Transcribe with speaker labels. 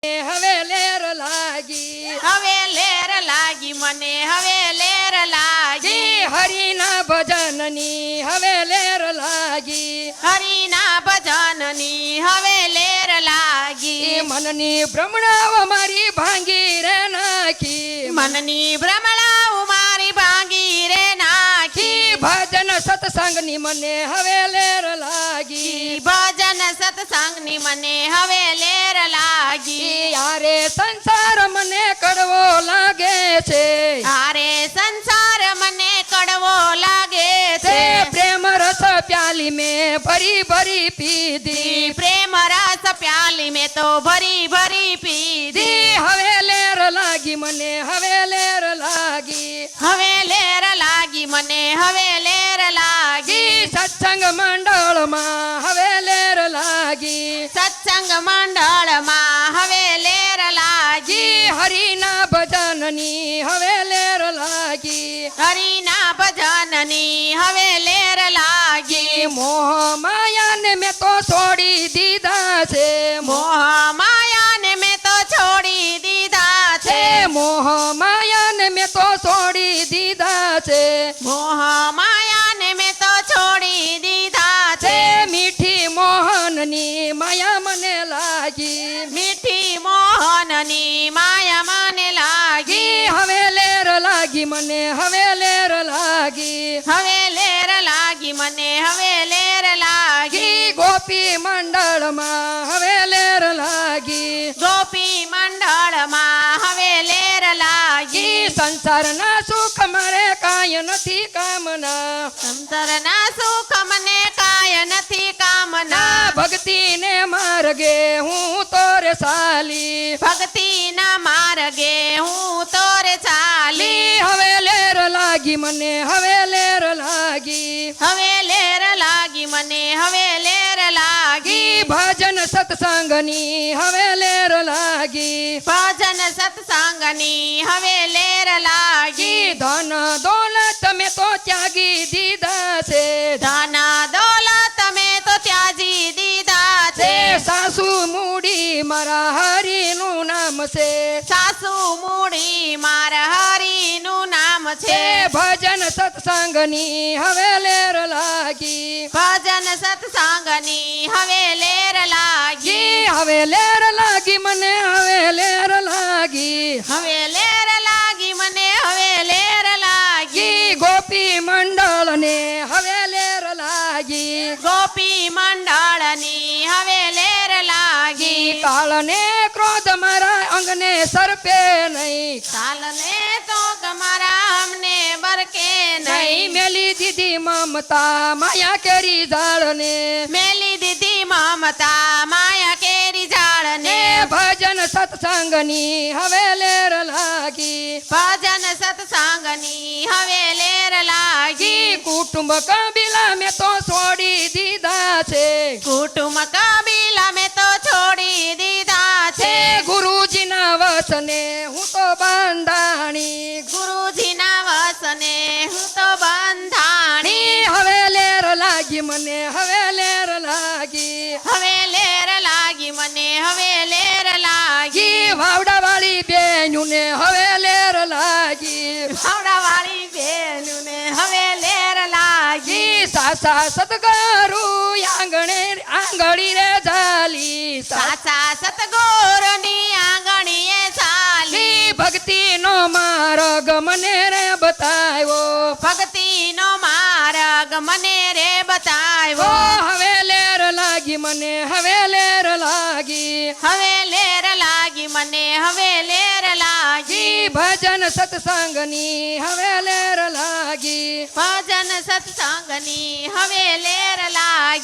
Speaker 1: હવે લેર લાગી,
Speaker 2: હવે લેર લાગી મને, હવે લેર લાગી
Speaker 1: હરિના ભજનની હવે લેર લાગી,
Speaker 2: હરિના ભજનની હવે લેર લાગી
Speaker 1: મનની ભ્રમણાઓ મારી ભાંગી રે નાખી,
Speaker 2: મનની ભ્રમણાઓ મારી ભાંગી રે નાખી
Speaker 1: ભજન સત્સંગની મને હવે લેર લાગી,
Speaker 2: ભજન સત્સંગની મને હવે લેર લાગી
Speaker 1: યારે સંસાર મને કડવો લાગે છે,
Speaker 2: હારે સંસાર મને કડવો લાગે છે
Speaker 1: પ્રેમ રસ પ્યાલી મેં ભરી ભરી પીધી,
Speaker 2: પ્રેમ રસ પ્યાલી મેં તો ભરી ભરી પીધી
Speaker 1: હવે લેર લાગી મને હવે લેર લાગી,
Speaker 2: હવે લેર લાગી મને હવે લેર લાગી
Speaker 1: સત્સંગ મંડળમાં હવે લેર લાગી,
Speaker 2: સત્સંગ મંડળમાં હવે લેર લાગી
Speaker 1: હરિના ભજનની હવે લેર લાગી,
Speaker 2: હરિના ભજનની હવે લેર લાગી
Speaker 1: મોહ માયાને મેં તો છોડી દીધા છે,
Speaker 2: મોહ માયાને મેં તો છોડી દીધા છે
Speaker 1: મોહ માયાને મેં તો છોડી દીધા છે,
Speaker 2: મોહ માયાને મેં તો છોડી દીધા છે
Speaker 1: મીઠી મોહનની માયા મને લાગી,
Speaker 2: મીઠી મોહનની માયા મને લાગી
Speaker 1: હવે લેર લાગી મને હવે લેર લાગી,
Speaker 2: હવે લેર લાગી મને હવે લેર લાગી
Speaker 1: ગોપી મંડળમાં હવે લેર લાગી,
Speaker 2: ગોપી મંડળમાં હવે લેર લાગી
Speaker 1: સંસારના સુખ મારે કાંઈ નથી કામના,
Speaker 2: સંસારના સુખ મને કાય નથી કામના
Speaker 1: ભક્તિને માર્ગે હું તોરે ચાલી,
Speaker 2: ભક્તિના માર્ગે હું તોરે ચાલી
Speaker 1: હવે લેર લાગી મને હવે લેર લાગી,
Speaker 2: હવે લેર લાગી મને હવે લેર લાગી
Speaker 1: ભજન સત્સંગની હવે લેર લાગી,
Speaker 2: ભજન સત્સંગની હવે લેર લાગી
Speaker 1: ધન દોલત મેં તો ત્યાગી દીધા છે,
Speaker 2: ધન દોલત મેં તો ત્યાજી દીધા છે
Speaker 1: સાસુ મૂડી મારા હરિનું નામ છે,
Speaker 2: સાસુ મૂડી મારા હરિનું નામ છે
Speaker 1: ભજન સત્સંગની હવે લેર લાગી,
Speaker 2: ભજન સત્સંગની હવે લેર લાગી
Speaker 1: હવે લેર લાગી મને હવે લેર લાગી,
Speaker 2: હવે લેર લાગી મને હવે લેર લાગી
Speaker 1: ગોપી મંડળને હવે લેર લાગી,
Speaker 2: ગોપી મંડળની હવે લેર લાગી
Speaker 1: કાળને ક્રોધ મારા અંગને સરપે નહીં,
Speaker 2: કાલને તો તમારા અમને બરકે નહીં
Speaker 1: મેલી દીધી મમતા માયા કેરી ઝાડને,
Speaker 2: મેલી દીધી મમતા માયા કેરી ઝાડને
Speaker 1: ભજન સત્સંગની હવે લેર લાગી,
Speaker 2: ભજન સત્સંગની હવે લેર લાગી
Speaker 1: કુટુંબ કબીલા મેં તો છોડી દીધા છે,
Speaker 2: કુટુંબ કબીલા મેં તો છોડી દીધા છે
Speaker 1: ગુરુજીના વસને હું તો બંધાણી,
Speaker 2: ગુરુજીના વસને હું તો બંધાણી
Speaker 1: હવે લેર લાગી મને હવે લેર લાગી,
Speaker 2: હવે લેર લાગી મને હવે લેર લાગી
Speaker 1: વાવડા વાળી બેનુને હવે લેર લાગી,
Speaker 2: વાળી બેનુને હવે લેર લાગી
Speaker 1: સાસા સતગરુ આંગણે આંગળી રે ઝાલી,
Speaker 2: સાચા સતગુરુની આંગણીએ ચાલી
Speaker 1: ભક્તિનો માર્ગ મને રે બતાવ્યો,
Speaker 2: ભક્તિનો માર્ગ મને રે બતાવ્યો
Speaker 1: હવે લેર લાગી મને હવે લેર લાગી,
Speaker 2: હવે લેર લાગી મને હવે લેર લાગી
Speaker 1: ભજન સત્સંગની હવે લેર લાગી,
Speaker 2: ભજન સત્સંગની હવે લેર લાગી